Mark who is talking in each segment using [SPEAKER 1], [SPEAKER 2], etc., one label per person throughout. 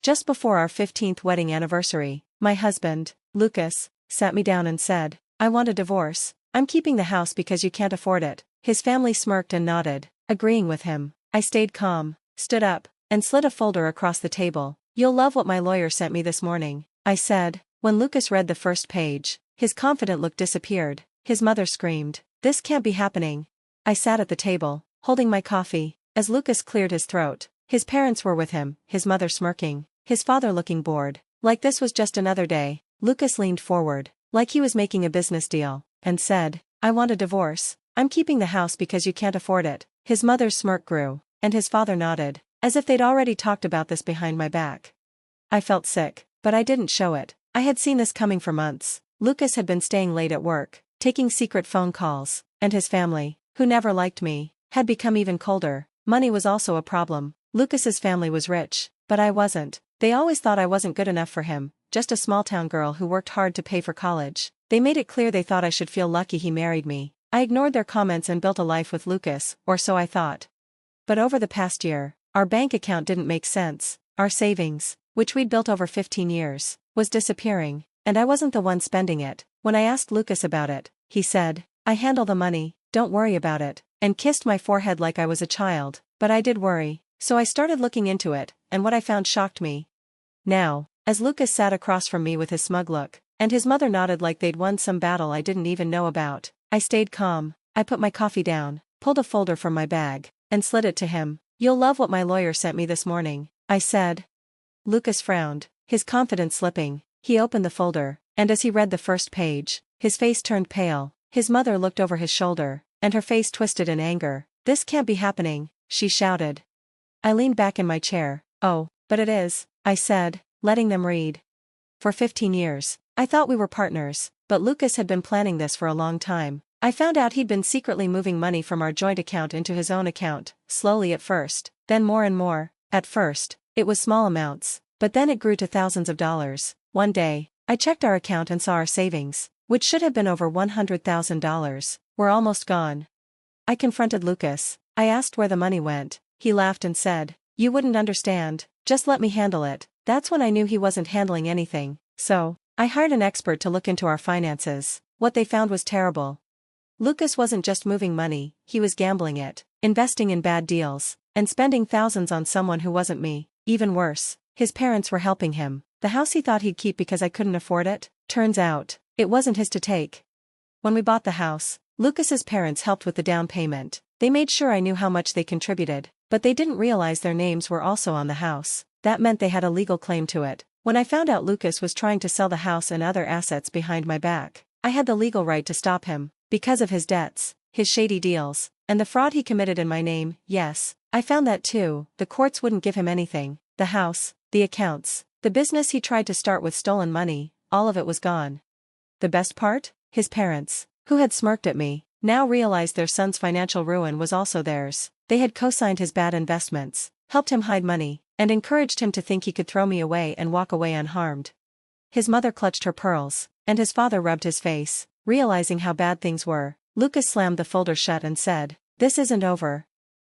[SPEAKER 1] just before our 15th wedding anniversary. My husband, Lucas, sat me down and said, "I want a divorce. I'm keeping the house because you can't afford it." His family smirked and nodded, agreeing with him. I stayed calm, stood up, and slid a folder across the table. "You'll love what my lawyer sent me this morning," I said. When Lucas read the first page, his confident look disappeared. His mother screamed, "This can't be happening." I sat at the table, holding my coffee, as Lucas cleared his throat. His parents were with him, his mother smirking, his father looking bored. Like this was just another day. Lucas leaned forward, like he was making a business deal, and said, "I want a divorce. I'm keeping the house because you can't afford it." His mother's smirk grew, and his father nodded, as if they'd already talked about this behind my back. I felt sick, but I didn't show it. I had seen this coming for months. Lucas had been staying late at work, taking secret phone calls, and his family, who never liked me, had become even colder. Money was also a problem. Lucas's family was rich, but I wasn't. They always thought I wasn't good enough for him, just a small-town girl who worked hard to pay for college. They made it clear they thought I should feel lucky he married me. I ignored their comments and built a life with Lucas, or so I thought. But over the past year, our bank account didn't make sense. Our savings, which we'd built over 15 years, was disappearing, and I wasn't the one spending it. When I asked Lucas about it, he said, "I handle the money, don't worry about it," and kissed my forehead like I was a child. But I did worry, so I started looking into it, and what I found shocked me. Now, as Lucas sat across from me with his smug look, and his mother nodded like they'd won some battle I didn't even know about, I stayed calm. I put my coffee down, pulled a folder from my bag, and slid it to him. "You'll love what my lawyer sent me this morning," I said. Lucas frowned, his confidence slipping. He opened the folder, and as he read the first page, his face turned pale. His mother looked over his shoulder, and her face twisted in anger. "This can't be happening," she shouted. I leaned back in my chair. "Oh, but it is," I said, letting them read. For 15 years, I thought we were partners, but Lucas had been planning this for a long time. I found out he'd been secretly moving money from our joint account into his own account, slowly at first, then more and more. At first, it was small amounts, but then it grew to thousands of dollars. One day, I checked our account and saw our savings, which should have been over $100,000, were almost gone. I confronted Lucas. I asked where the money went. He laughed and said, "You wouldn't understand, just let me handle it." That's when I knew he wasn't handling anything. So, I hired an expert to look into our finances. What they found was terrible. Lucas wasn't just moving money, he was gambling it, investing in bad deals, and spending thousands on someone who wasn't me. Even worse, his parents were helping him. The house he thought he'd keep because I couldn't afford it, turns out, it wasn't his to take. When we bought the house, Lucas's parents helped with the down payment. They made sure I knew how much they contributed, but they didn't realize their names were also on the house. That meant they had a legal claim to it. When I found out Lucas was trying to sell the house and other assets behind my back, I had the legal right to stop him, because of his debts, his shady deals, and the fraud he committed in my name. Yes, I found that too. The courts wouldn't give him anything. The house, the accounts, the business he tried to start with stolen money, all of it was gone. The best part? His parents, who had smirked at me, now realized their son's financial ruin was also theirs. They had co-signed his bad investments, helped him hide money, and encouraged him to think he could throw me away and walk away unharmed. His mother clutched her pearls, and his father rubbed his face, realizing how bad things were. Lucas slammed the folder shut and said, "This isn't over."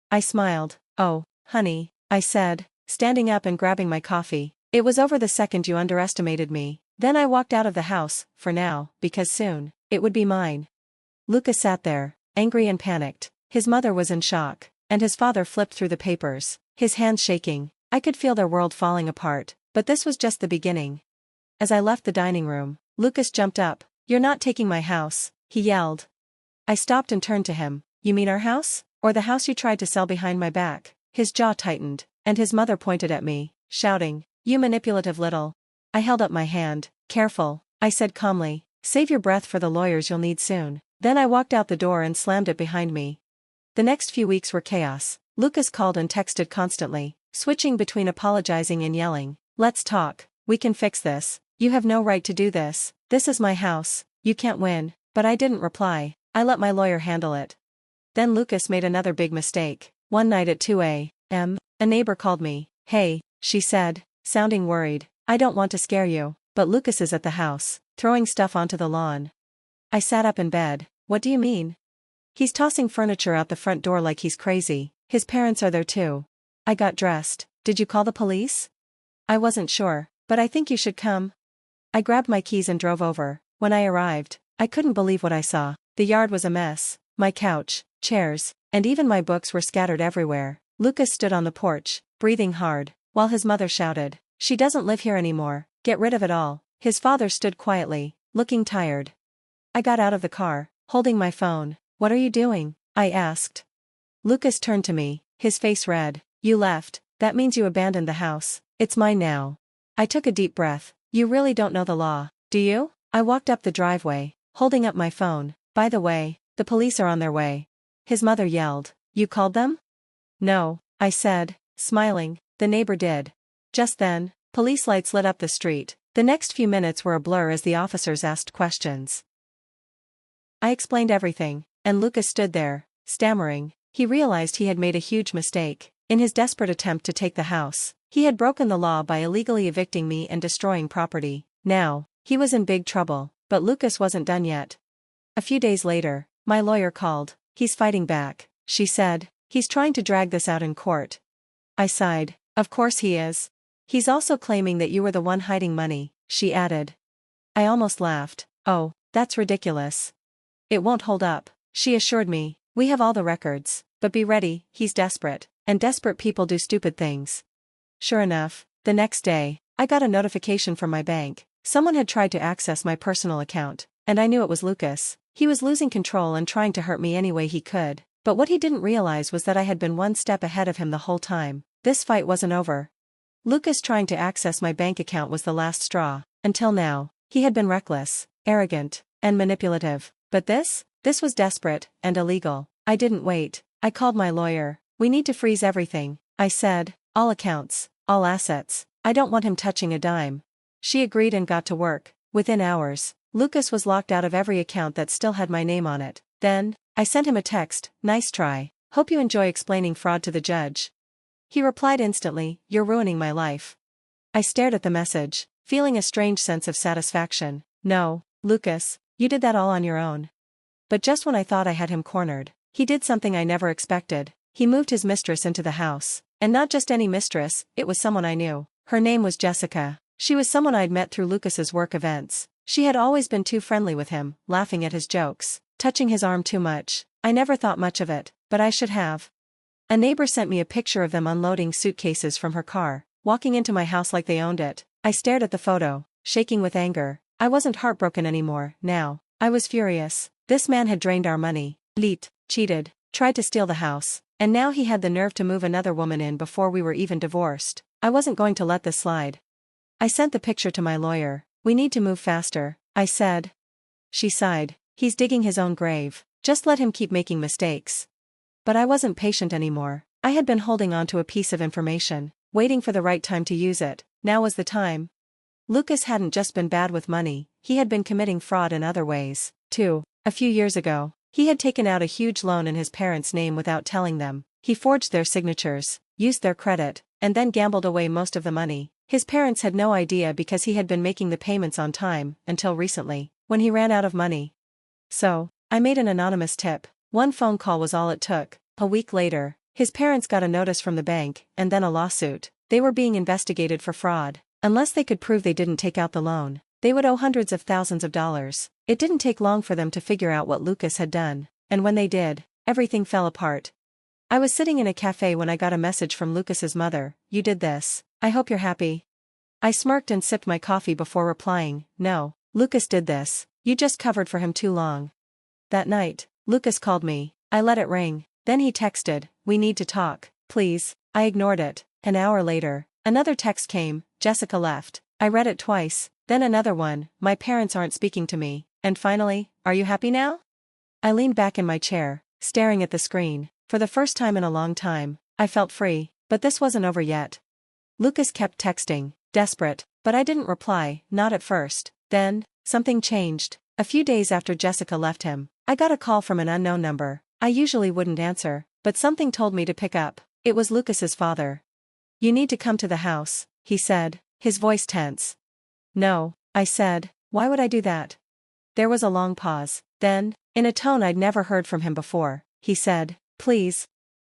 [SPEAKER 1] I smiled. "Oh, honey," I said, standing up and grabbing my coffee. "It was over the second you underestimated me." Then I walked out of the house, for now, because soon, it would be mine. Lucas sat there, angry and panicked. His mother was in shock, and his father flipped through the papers, his hands shaking. I could feel their world falling apart, but this was just the beginning. As I left the dining room, Lucas jumped up. "You're not taking my house," he yelled. I stopped and turned to him. "You mean our house? Or the house you tried to sell behind my back?" His jaw tightened, and his mother pointed at me, shouting, "You manipulative little." I held up my hand. "Careful," I said calmly. "Save your breath for the lawyers you'll need soon." Then I walked out the door and slammed it behind me. The next few weeks were chaos. Lucas called and texted constantly, switching between apologizing and yelling, "Let's talk. We can fix this. You have no right to do this. This is my house. You can't win." But I didn't reply. I let my lawyer handle it. Then Lucas made another big mistake. One night at 2 a.m., a neighbor called me. "Hey," she said, sounding worried, "I don't want to scare you, but Lucas is at the house, throwing stuff onto the lawn." I sat up in bed. "What do you mean?" "He's tossing furniture out the front door like he's crazy. His parents are there too." I got dressed. "Did you call the police?" I wasn't sure, but I think you should come. I grabbed my keys and drove over. When I arrived, I couldn't believe what I saw. The yard was a mess. My couch, chairs, and even my books were scattered everywhere. Lucas stood on the porch, breathing hard, while his mother shouted, "She doesn't live here anymore, get rid of it all." His father stood quietly, looking tired. I got out of the car, holding my phone. "What are you doing?" I asked. Lucas turned to me, his face red. "You left, that means you abandoned the house. It's mine now." I took a deep breath. "You really don't know the law, do you?" I walked up the driveway, holding up my phone. "By the way, the police are on their way." His mother yelled. "You called them?" "No," I said, smiling. "The neighbor did." Just then, police lights lit up the street. The next few minutes were a blur as the officers asked questions. I explained everything, and Lucas stood there, stammering. He realized he had made a huge mistake. In his desperate attempt to take the house, he had broken the law by illegally evicting me and destroying property. Now, he was in big trouble, but Lucas wasn't done yet. A few days later, my lawyer called. "He's fighting back," she said. "He's trying to drag this out in court." I sighed. "Of course he is. He's also claiming that you were the one hiding money," she added. I almost laughed. "Oh, that's ridiculous." "It won't hold up," she assured me. "We have all the records, but be ready, he's desperate, and desperate people do stupid things." Sure enough, the next day, I got a notification from my bank. Someone had tried to access my personal account, and I knew it was Lucas. He was losing control and trying to hurt me any way he could, but what he didn't realize was that I had been one step ahead of him the whole time. This fight wasn't over. Lucas trying to access my bank account was the last straw. Until now, he had been reckless, arrogant, and manipulative. But this was desperate and illegal. I didn't wait. I called my lawyer. "We need to freeze everything," I said. "All accounts, all assets. I don't want him touching a dime." She agreed and got to work. Within hours, Lucas was locked out of every account that still had my name on it. Then, I sent him a text. "Nice try. Hope you enjoy explaining fraud to the judge." He replied instantly, "You're ruining my life." I stared at the message, feeling a strange sense of satisfaction. "No, Lucas, you did that all on your own." But just when I thought I had him cornered, he did something I never expected. He moved his mistress into the house. And not just any mistress, it was someone I knew. Her name was Jessica. She was someone I'd met through Lucas's work events. She had always been too friendly with him, laughing at his jokes, touching his arm too much. I never thought much of it, but I should have. A neighbor sent me a picture of them unloading suitcases from her car, walking into my house like they owned it. I stared at the photo, shaking with anger. I wasn't heartbroken anymore, now. I was furious. This man had drained our money, cheated, tried to steal the house, and now he had the nerve to move another woman in before we were even divorced. I wasn't going to let this slide. I sent the picture to my lawyer. "We need to move faster," I said. She sighed. "He's digging his own grave. Just let him keep making mistakes." But I wasn't patient anymore. I had been holding on to a piece of information, waiting for the right time to use it. Now was the time. Lucas hadn't just been bad with money, he had been committing fraud in other ways, too. A few years ago, he had taken out a huge loan in his parents' name without telling them. He forged their signatures, used their credit, and then gambled away most of the money. His parents had no idea because he had been making the payments on time, until recently, when he ran out of money. So, I made an anonymous tip. One phone call was all it took. A week later, his parents got a notice from the bank, and then a lawsuit. They were being investigated for fraud. Unless they could prove they didn't take out the loan, they would owe hundreds of thousands of dollars. It didn't take long for them to figure out what Lucas had done, and when they did, everything fell apart. I was sitting in a cafe when I got a message from Lucas's mother. "You did this. I hope you're happy." I smirked and sipped my coffee before replying, "No, Lucas did this. You just covered for him too long." That night, Lucas called me. I let it ring. Then he texted, "We need to talk, please." I ignored it. An hour later, another text came, "Jessica left." I read it twice, then another one, "My parents aren't speaking to me." And finally, "Are you happy now?" I leaned back in my chair, staring at the screen. For the first time in a long time, I felt free, but this wasn't over yet. Lucas kept texting, desperate, but I didn't reply, not at first. Then, something changed. A few days after Jessica left him, I got a call from an unknown number. I usually wouldn't answer, but something told me to pick up. It was Lucas's father. "You need to come to the house," he said, his voice tense. "No," I said. "Why would I do that?" There was a long pause. Then, in a tone I'd never heard from him before, he said, "Please."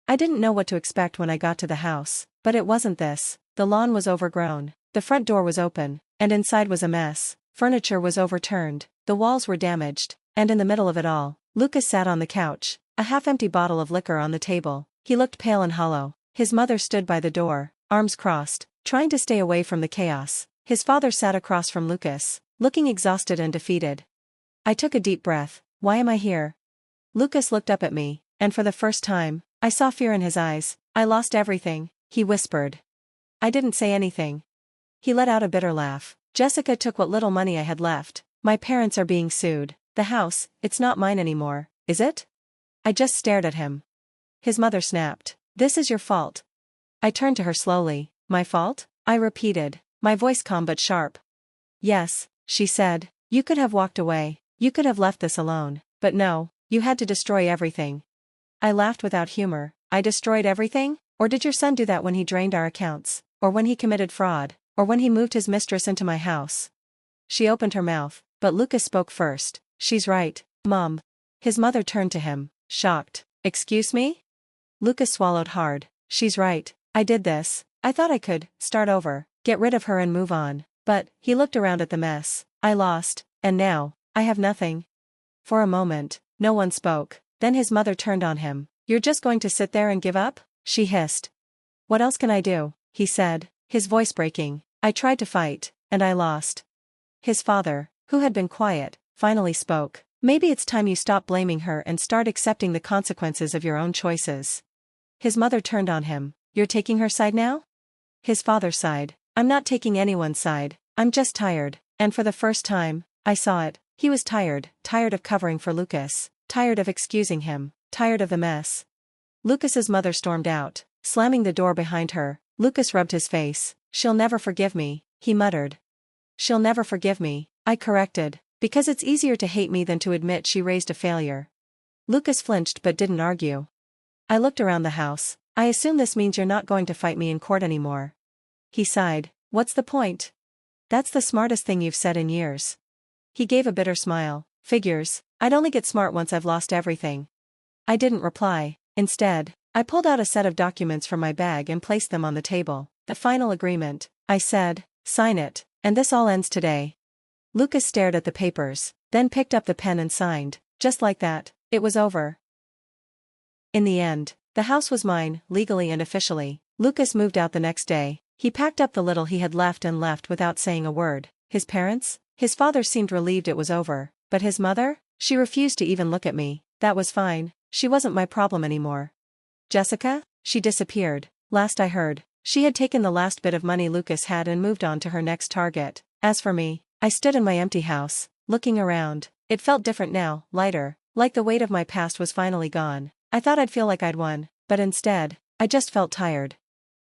[SPEAKER 1] I didn't know what to expect when I got to the house, but it wasn't this. The lawn was overgrown. The front door was open, and inside was a mess. Furniture was overturned, the walls were damaged, and in the middle of it all, Lucas sat on the couch, a half-empty bottle of liquor on the table. He looked pale and hollow. His mother stood by the door, arms crossed, trying to stay away from the chaos. His father sat across from Lucas, looking exhausted and defeated. I took a deep breath. Why am I here? Lucas looked up at me, and for the first time, I saw fear in his eyes. I lost everything, he whispered. I didn't say anything. He let out a bitter laugh. Jessica took what little money I had left. My parents are being sued. The house, it's not mine anymore, is it? I just stared at him. His mother snapped. This is your fault. I turned to her slowly. My fault? I repeated, my voice calm but sharp. Yes, she said. You could have walked away. You could have left this alone. But no, you had to destroy everything. I laughed without humor. I destroyed everything? Or did your son do that when he drained our accounts? Or when he committed fraud? Or when he moved his mistress into my house? She opened her mouth, but Lucas spoke first. She's right, Mom. His mother turned to him, shocked. Excuse me? Lucas swallowed hard. She's right. I did this. I thought I could start over, get rid of her and move on. But, he looked around at the mess. I lost, and now, I have nothing. For a moment, no one spoke. Then his mother turned on him. You're just going to sit there and give up? She hissed. What else can I do? He said, his voice breaking. I tried to fight, and I lost. His father, who had been quiet, finally spoke. Maybe it's time you stop blaming her and start accepting the consequences of your own choices. His mother turned on him. You're taking her side now? His father sighed. I'm not taking anyone's side, I'm just tired. And for the first time, I saw it. He was tired of covering for Lucas, tired of excusing him, tired of the mess. Lucas's mother stormed out, slamming the door behind her. Lucas rubbed his face. She'll never forgive me, he muttered. She'll never forgive me, I corrected, because it's easier to hate me than to admit she raised a failure. Lucas flinched but didn't argue. I looked around the house. I assume this means you're not going to fight me in court anymore. He sighed. What's the point? That's the smartest thing you've said in years. He gave a bitter smile. Figures, I'd only get smart once I've lost everything. I didn't reply. Instead, I pulled out a set of documents from my bag and placed them on the table. The final agreement, I said. Sign it, and this all ends today. Lucas stared at the papers, then picked up the pen and signed. Just like that, it was over. In the end, the house was mine, legally and officially. Lucas moved out the next day. He packed up the little he had left and left without saying a word. His parents? His father seemed relieved it was over. But his mother? She refused to even look at me. That was fine. She wasn't my problem anymore. Jessica? She disappeared. Last I heard, she had taken the last bit of money Lucas had and moved on to her next target. As for me, I stood in my empty house, looking around. It felt different now, lighter, like the weight of my past was finally gone. I thought I'd feel like I'd won, but instead, I just felt tired.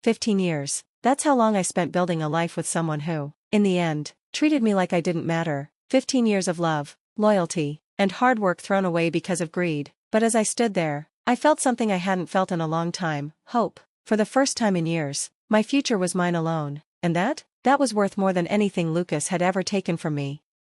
[SPEAKER 1] 15 years. That's how long I spent building a life with someone who, in the end, treated me like I didn't matter. 15 years of love, loyalty, and hard work thrown away because of greed. But as I stood there, I felt something I hadn't felt in a long time, hope. For the first time in years, my future was mine alone, and that was worth more than anything Lucas had ever taken from me.